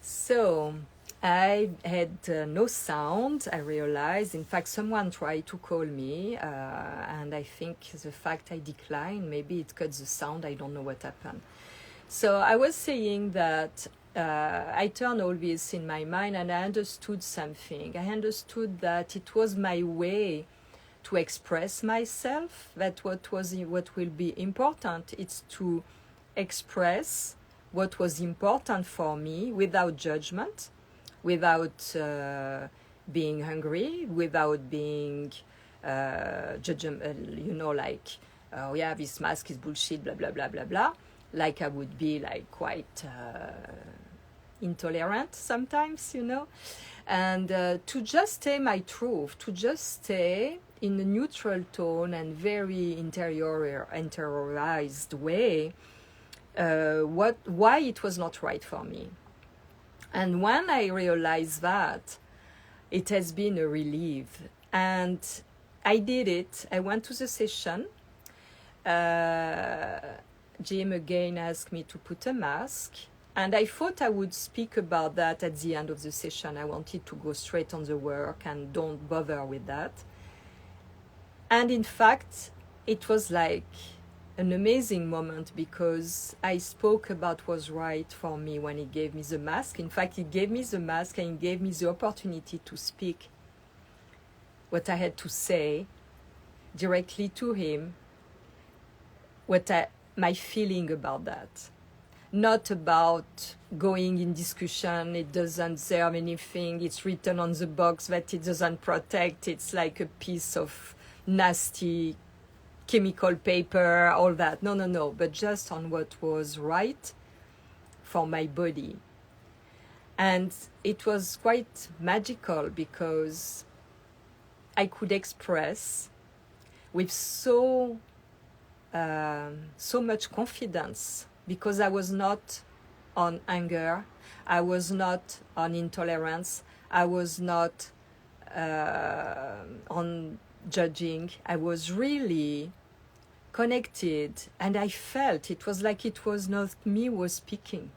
So I had no sound. I realized, in fact, someone tried to call me, and I think the fact I declined, maybe it cut the sound. I don't know what happened. So I was saying that I turned all this in my mind, and I understood something. I understood that it was my way to express myself. That what will be important. It's to express what was important for me without judgment, without being hungry, without being like, oh yeah, this mask is bullshit, blah blah blah blah blah. Like I would be like quite intolerant sometimes, and to just say my truth, to just stay in a neutral tone and very interiorized way why it was not right for me. And when I realized that, it has been a relief. And I did it. I went to the session. Jim again asked me to put a mask. And I thought I would speak about that at the end of the session. I wanted to go straight on the work and don't bother with that. And in fact, it was like an amazing moment because I spoke about what was right for me when he gave me the mask. In fact, he gave me the mask and he gave me the opportunity to speak what I had to say directly to him, my feeling about that. Not about going in discussion, it doesn't serve anything, it's written on the box that it doesn't protect, it's like a piece of nasty chemical paper, all that. No, but just on what was right for my body. And it was quite magical because I could express with so much confidence, because I was not on anger, I was not on intolerance, I was not on judging. I was really connected, and I felt it was like it was not me who was speaking.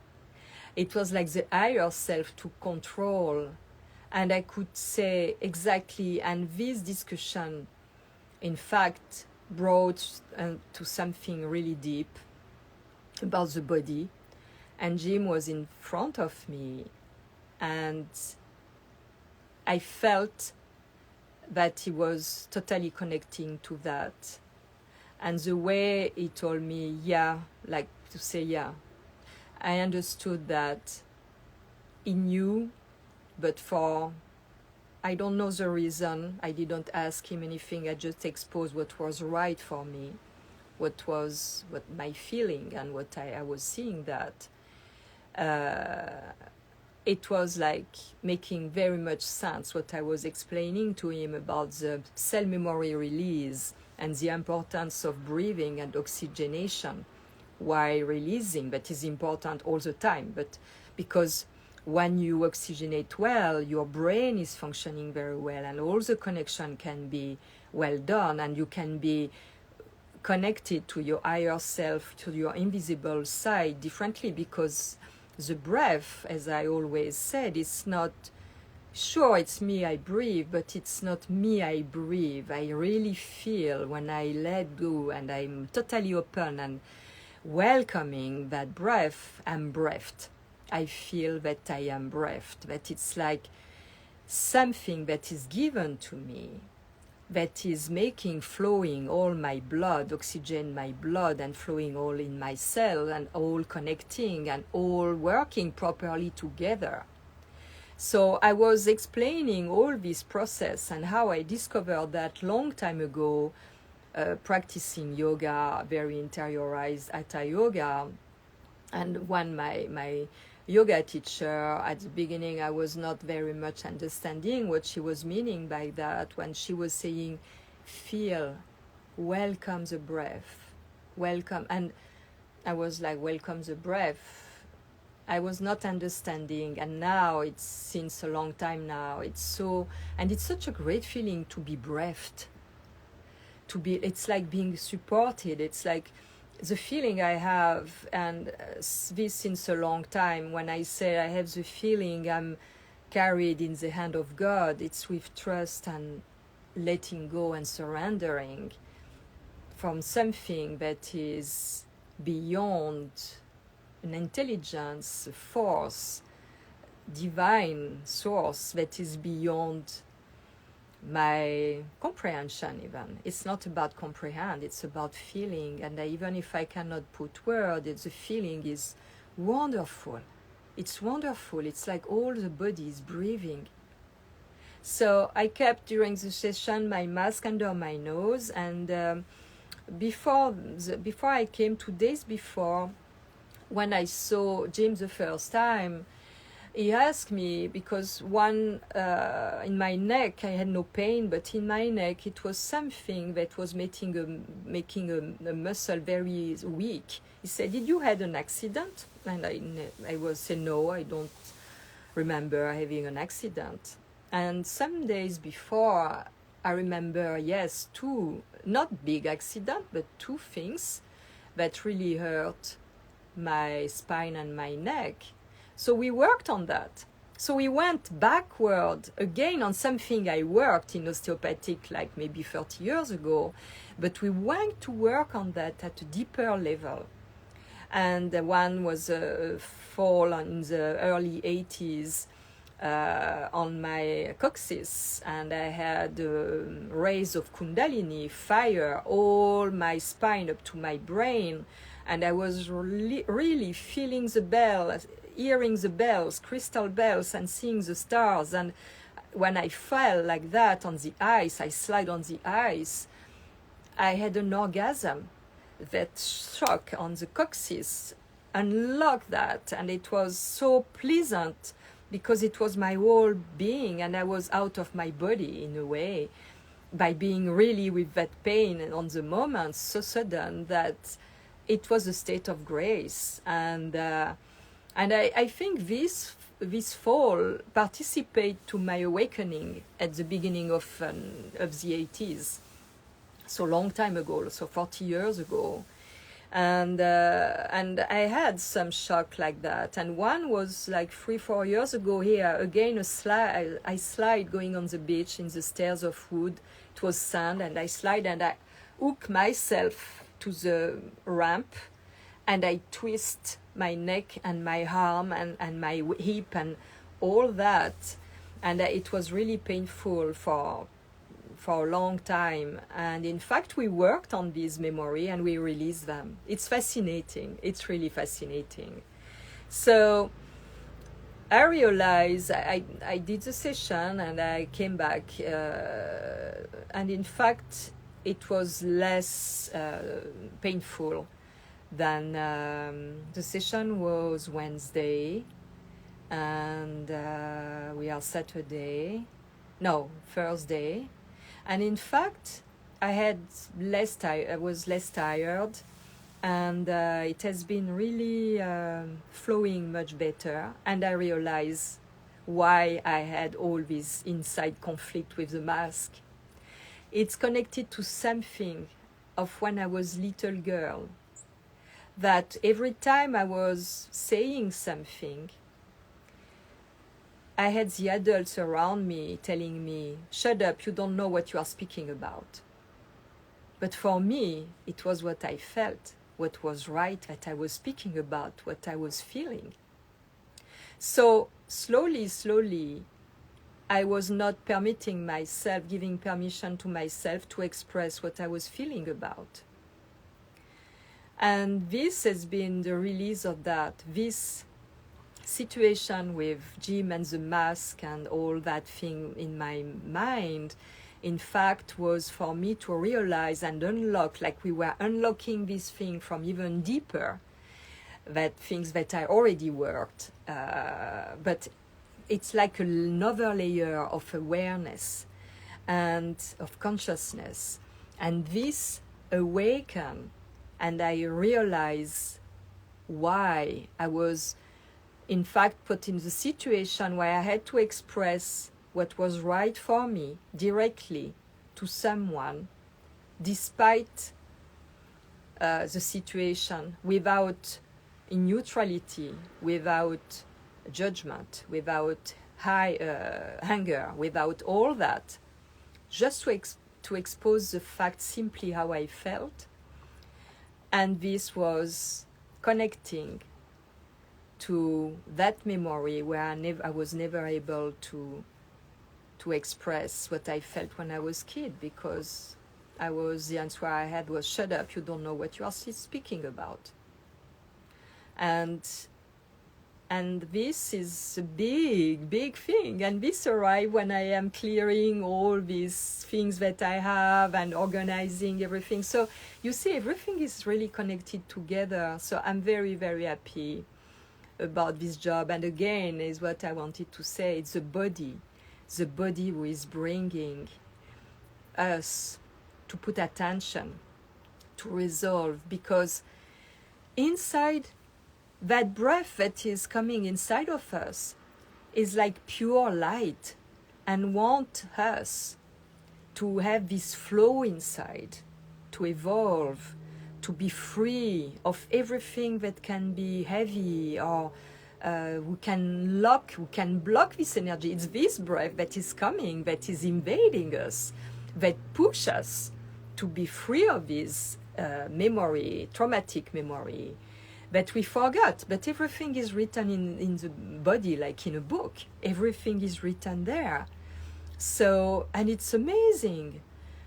It was like the higher self to control, and I could say exactly. And this discussion, in fact, brought to something really deep about the body. And Jim was in front of me, and I felt that he was totally connecting to that. And the way he told me, yeah, like to say, yeah, I understood that he knew, but for, I don't know the reason, I didn't ask him anything, I just exposed what was right for me, what my feeling and what I was seeing that. It was like making very much sense what I was explaining to him about the cell memory release and the importance of breathing and oxygenation while releasing. That is important all the time, but because when you oxygenate well, your brain is functioning very well, and all the connection can be well done, and you can be connected to your higher self, to your invisible side differently, because the breath, as I always said, it's not, sure, it's me, I breathe, but it's not me, I breathe. I really feel when I let go and I'm totally open and welcoming that breath, I'm breathed. I feel that I am breathed, that it's like something that is given to me, that is making flowing all my blood, oxygen my blood, and flowing all in my cell, and all connecting and all working properly together. So I was explaining all this process and how I discovered that long time ago, practicing yoga, very interiorized hatha yoga. And when my yoga teacher, at the beginning, I was not very much understanding what she was meaning by that, when she was saying, feel, welcome the breath, welcome. And I was like, welcome the breath. I was not understanding, and now it's since a long time now. It's such a great feeling to be breathed. It's like being supported. It's like the feeling I have, and this since a long time, when I say I have the feeling I'm carried in the hand of God, it's with trust and letting go and surrendering from something that is beyond an intelligence, a force, divine source that is beyond my comprehension. Even it's not about comprehend, it's about feeling. And even if I cannot put words, the feeling is wonderful. It's wonderful. It's like all the body is breathing. So I kept during the session my mask under my nose, and before I came, 2 days before, when I saw Jim the first time, he asked me, because in my neck I had no pain, but in my neck it was something that was making a muscle very weak. He said, "Did you had an accident?" And I was saying, "No, I don't remember having an accident." And some days before, I remember, yes, 2, not big accident, but 2 things that really hurt my spine and my neck. So we worked on that. So we went backward again on something I worked in osteopathic like maybe 30 years ago, but we went to work on that at a deeper level. And one was a fall in the early 80s on my coccyx, and I had a rays of Kundalini, fire, all my spine up to my brain, and I was really feeling the bells, hearing the bells, crystal bells, and seeing the stars. And when I fell like that on the ice, I slide on the ice, I had an orgasm. That shock on the coccyx unlocked that, and it was so pleasant because it was my whole being, and I was out of my body in a way by being really with that pain on the moment, so sudden that it was a state of grace. And I think this fall participate to my awakening at the beginning of the 80s. So long time ago, so 40 years ago. And I had some shock like that. And one was like 3-4 years ago here, again I slide going on the beach in the stairs of wood. It was sand, and I slide and I hook myself to the ramp, and I twist my neck and my arm and my hip and all that. And it was really painful for a long time. And in fact, we worked on this memory and we released them. It's fascinating. It's really fascinating. So I realized I did the session and I came back. And in fact, it was less painful than the session was Wednesday. And we are Thursday. And in fact, I was less tired, and it has been really flowing much better. And I realized why I had all this inside conflict with the mask. It's connected to something of when I was little girl, that every time I was saying something, I had the adults around me telling me, "Shut up, you don't know what you are speaking about." But for me, it was what I felt, what was right, that I was speaking about, what I was feeling. So slowly, I was not permitting myself, giving permission to myself to express what I was feeling about. And this has been the release of that. This situation with Jim and the mask and all that thing in my mind, in fact, was for me to realize and unlock, like we were unlocking this thing from even deeper, that things that I already worked, but it's like another layer of awareness and of consciousness. And this awakened, and I realized why I was in fact put in the situation where I had to express what was right for me directly to someone, despite the situation without in neutrality, without judgment, without high anger, without all that, just to expose the fact simply how I felt. And this was connecting to that memory where I was never able to express what I felt when I was a kid, because the answer I had was, shut up, you don't know what you are speaking about. And this is a big thing, and this arrives when I am clearing all these things that I have and organizing everything. So you see, everything is really connected together. So I'm very, very happy about this job. And again, is what I wanted to say, it's the body who is bringing us to put attention, to resolve, because inside that breath that is coming inside of us is like pure light and want us to have this flow inside, to evolve, to be free of everything that can be heavy, or we can block this energy. It's this breath that is coming, that is invading us, that push us to be free of this memory, traumatic memory, that we forgot. But everything is written in the body, like in a book. Everything is written there. So, and it's amazing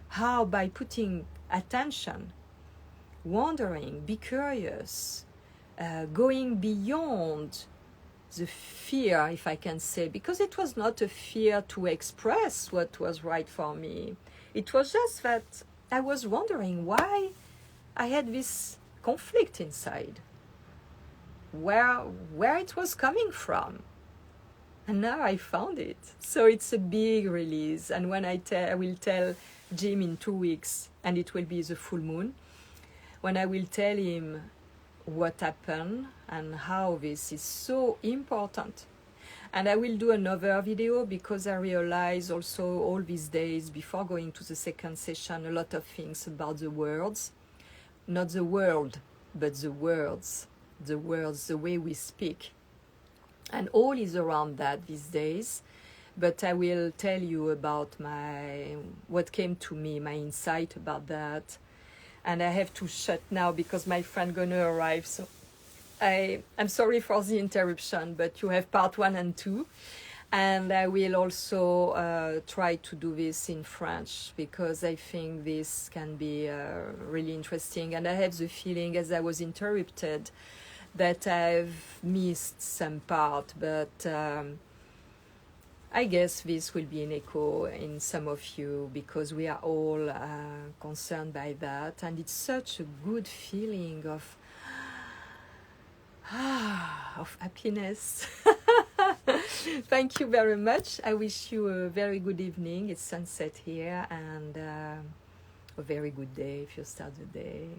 how by putting attention, wondering, be curious, going beyond the fear, if I can say, because it was not a fear to express what was right for me. It was just that I was wondering why I had this conflict inside, where it was coming from. And now I found it. So it's a big release. And when I will tell Jim in 2 weeks, and it will be the full moon, when I will tell him what happened and how this is so important. And I will do another video, because I realize also all these days before going to the second session a lot of things about the words, not the world, but the words, the way we speak. And all is around that these days. But I will tell you about what came to me, my insight about that. And I have to shut now because my friend gonna arrive. So I'm sorry for the interruption, but you have part 1 and 2. And I will also try to do this in French, because I think this can be really interesting. And I have the feeling, as I was interrupted, that I've missed some part, but I guess this will be an echo in some of you, because we are all concerned by that, and it's such a good feeling of happiness. Thank you very much. I wish you a very good evening. It's sunset here, and a very good day if you start the day.